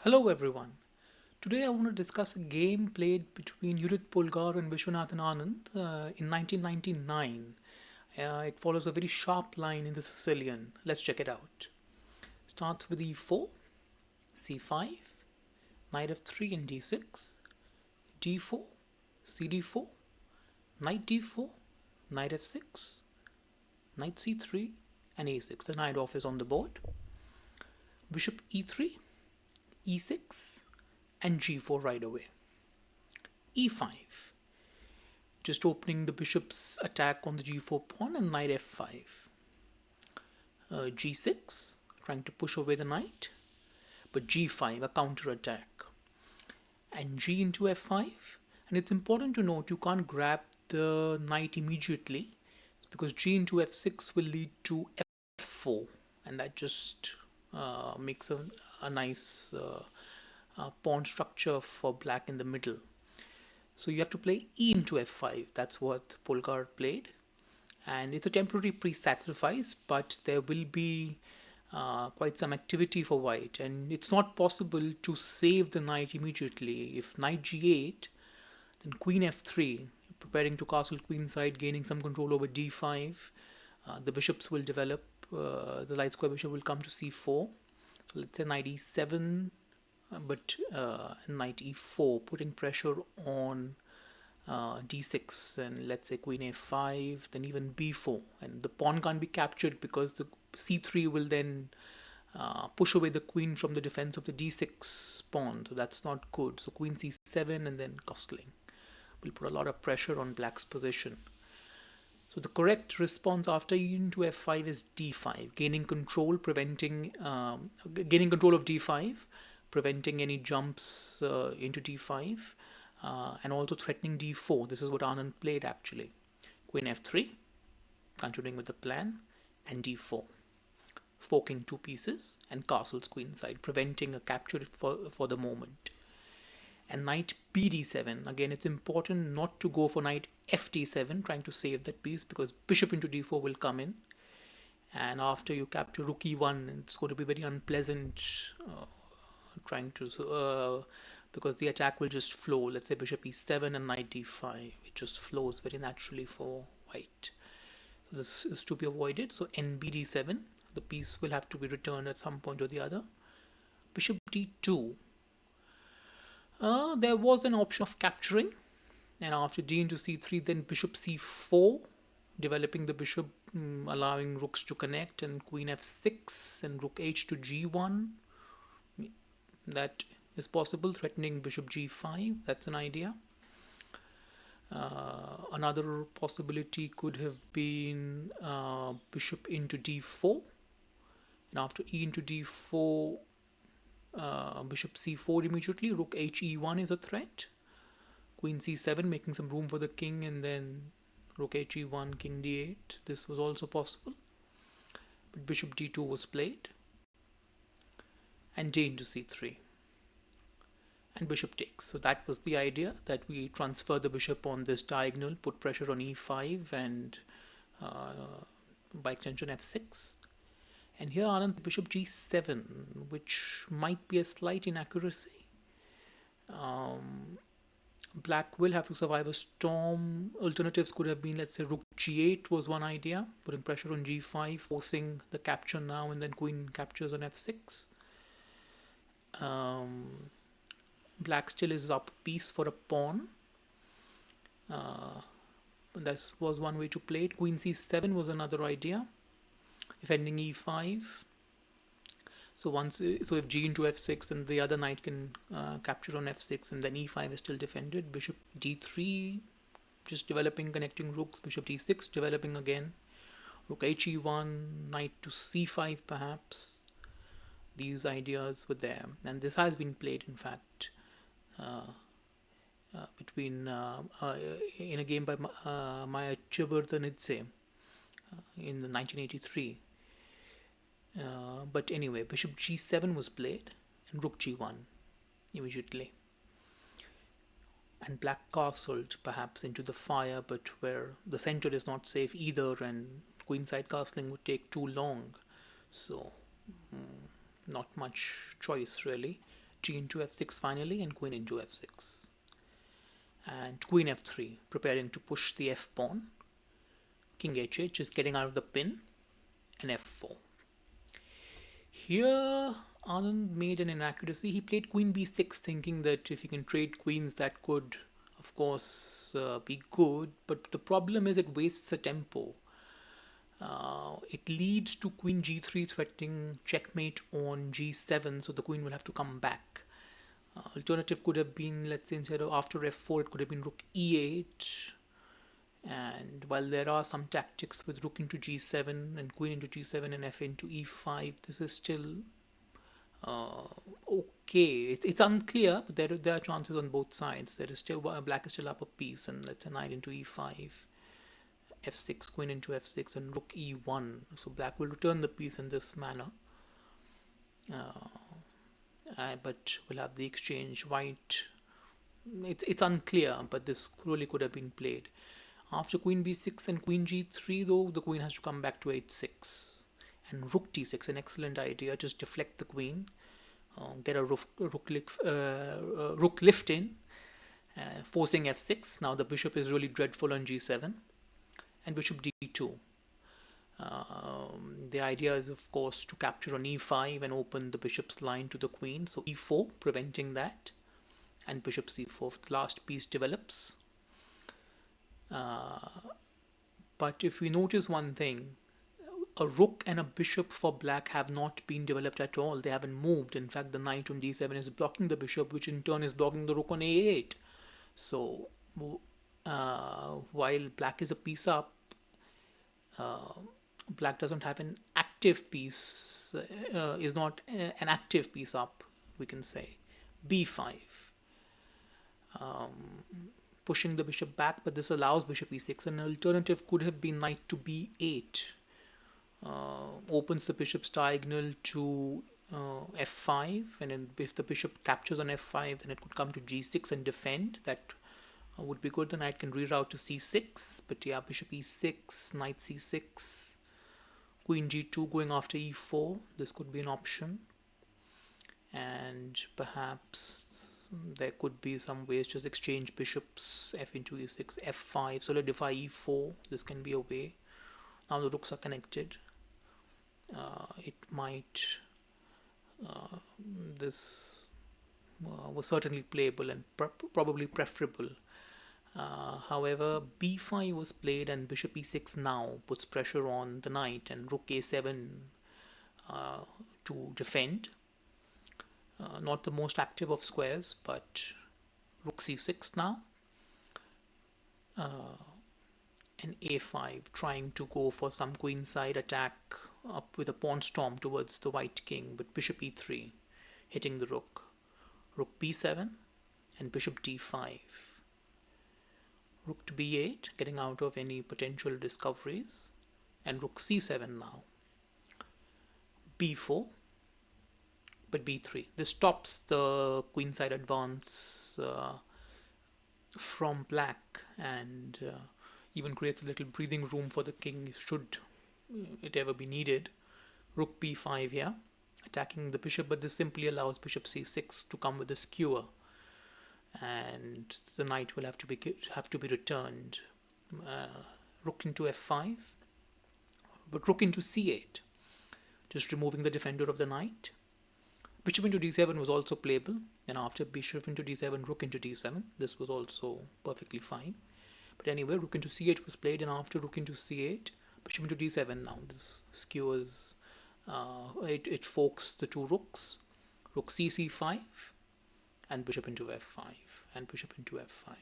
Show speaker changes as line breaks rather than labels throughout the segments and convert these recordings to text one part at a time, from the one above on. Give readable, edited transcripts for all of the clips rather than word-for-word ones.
Hello everyone. Today I want to discuss a game played between Judit Polgar and Viswanathan Anand in 1999. It follows a very sharp line in the Sicilian. Let's check it out. Starts with e4, c5, knight f3 and d6, d4, cd4, knight d4, knight f6, knight c3, and a6. The knight off is on the board. Bishop e3, e6, and g4 right away. e5, just opening the bishop's attack on the g4 pawn, and knight f5. G6, trying to push away the knight, but g5, a counter attack. And g into f5. And it's important to note you can't grab the knight immediately because g into f6 will lead to f4, and that just makes a nice pawn structure for black in the middle. So you have to play e into f5. That's what Polgar played. And it's a temporary pre-sacrifice, but there will be quite some activity for white. And it's not possible to save the knight immediately. If knight g8, then queen f3, preparing to castle queenside, gaining some control over d5. The bishops will develop. The light square bishop will come to c4. So let's say knight e7, but knight e4, putting pressure on d6, and let's say queen a5, then even b4, and the pawn can't be captured because the c3 will then push away the queen from the defense of the d6 pawn, so that's not good. So queen c7 and then castling will put a lot of pressure on black's position. So the correct response after e into f5 is d5, gaining control, gaining control of d5, preventing any jumps into d5, and also threatening d4. This is what Anand played actually. Queen f3, continuing with the plan, and d4, forking two pieces and castles queenside, preventing a capture for the moment. And knight bd7, again it's important not to go for knight fd7, trying to save that piece, because bishop into d4 will come in, and after you capture rook e1, it's going to be very unpleasant trying to because the attack will just flow. Let's say bishop e7 and knight d5, it just flows very naturally for white. So this is to be avoided. So nbd7, the piece will have to be returned at some point or the other. Bishop d2, there was an option of capturing, and after d into c3, then bishop c4, developing the bishop, allowing rooks to connect, and queen f6 and rook h to g1. That is possible, threatening bishop g5. That's an idea. Another possibility could have been bishop into d4, and after e into d4, bishop c4 immediately. Rook h e1 is a threat. Queen c7, making some room for the king, and then rook h e1, king d8. This was also possible, but bishop d2 was played, and d into c3, and bishop takes. So that was the idea, that we transfer the bishop on this diagonal, put pressure on e5, and by extension f6. And here Anand, bishop g7, which might be a slight inaccuracy. Black will have to survive a storm. Alternatives could have been, let's say, rook g8 was one idea, putting pressure on g5, forcing the capture now, and then queen captures on f6. Black still is up a piece for a pawn. This was one way to play it. Queen c7 was another idea, defending e5. So if g into f6, then the other knight can capture on f6, and then e5 is still defended. Bishop d3, just developing, connecting rooks. Bishop d6, developing again. Rook h e1, knight to c5 perhaps. These ideas were there, and this has been played, in fact, in a game by Maya Nxd4 in the 1983. But anyway, bishop g7 was played, and rook g1 immediately. And black castled perhaps into the fire, but where the center is not safe either, and queenside castling would take too long. So not much choice really. G into f6 finally, and queen into f6. And queen f3, preparing to push the f pawn. King h8, just getting out of the pin, and f4. Here, Anand made an inaccuracy. He played queen b6, thinking that if he can trade queens, that could, of course, be good. But the problem is it wastes a tempo. It leads to queen g3 threatening checkmate on g7, so the queen will have to come back. Alternative could have been, let's say, instead of after f4, it could have been rook e8. And while there are some tactics with rook into g7 and queen into g7 and f into e5, this is still okay. It's unclear, but there are chances on both sides. There is still, black is still up a piece, and let's say knight into e5, f6, queen into f6, and rook e1. So black will return the piece in this manner. But we'll have the exchange. White, it's unclear, but this really could have been played. After queen b6 and queen g3, though, the queen has to come back to h6. And rook t6, an excellent idea. Just deflect the queen, get a rook lift in, forcing f6. Now the bishop is really dreadful on g7. And bishop d2. The idea is, of course, to capture on e5 and open the bishop's line to the queen. So e4, preventing that. And bishop c4, the last piece develops. But if we notice one thing, a rook and a bishop for black have not been developed at all. They haven't moved. In fact, the knight on d7 is blocking the bishop, which in turn is blocking the rook on a8. So while black is a piece up, black doesn't have an active piece, is not an active piece up, we can say. b5. Pushing the bishop back, but this allows bishop e6. An alternative could have been knight to b8. Opens the bishop's diagonal to f5, and then if the bishop captures on f5, then it could come to g6 and defend. That would be good. The knight can reroute to c6, but yeah, bishop e6, knight c6, queen g2 going after e4. This could be an option, and perhaps there could be some ways, just exchange bishops, f into e6, f5, solidify e4. This can be a way. Now the rooks are connected. It might, this was certainly playable and probably preferable. However, b5 was played, and bishop e6 now puts pressure on the knight, and rook a7 to defend. Not the most active of squares, but rook c6 now, and a5, trying to go for some queenside attack up with a pawn storm towards the white king, but bishop e3 hitting the rook, rook b7, and bishop d5, rook to b8, getting out of any potential discoveries, and rook c7 now, b4, but b3. This stops the queenside advance from black, and even creates a little breathing room for the king should it ever be needed. Rook b5 here, attacking the bishop, but this simply allows bishop c6 to come with a skewer, and the knight will have to be returned. Rook into f5, but rook into c8, just removing the defender of the knight. Bishop into d7 was also playable, and after bishop into d7, rook into d7, this was also perfectly fine. But anyway, rook into c8 was played, and after rook into c8, bishop into d7 now. This skewers, it forks the two rooks, rook c5, and bishop into f5, and bishop into f5.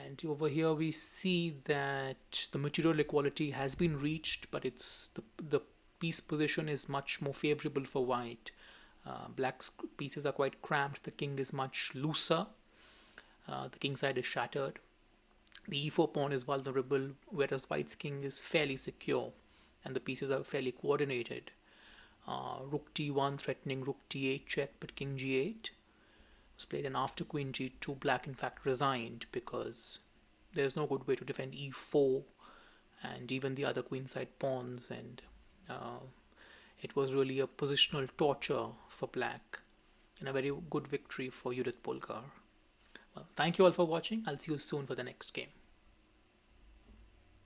And over here we see that the material equality has been reached, but it's the piece position is much more favorable for white. Black's pieces are quite cramped. The king is much looser. The king side is shattered. The e4 pawn is vulnerable, whereas white's king is fairly secure, and the pieces are fairly coordinated. Rook t1 threatening rook t8 check, but king g8 was played, and after queen g2, black in fact resigned because there's no good way to defend e4 and even the other queenside pawns, and it was really a positional torture for black. and a very good victory for Judit Polgar. Well, thank you all for watching. I'll see you soon for the next game.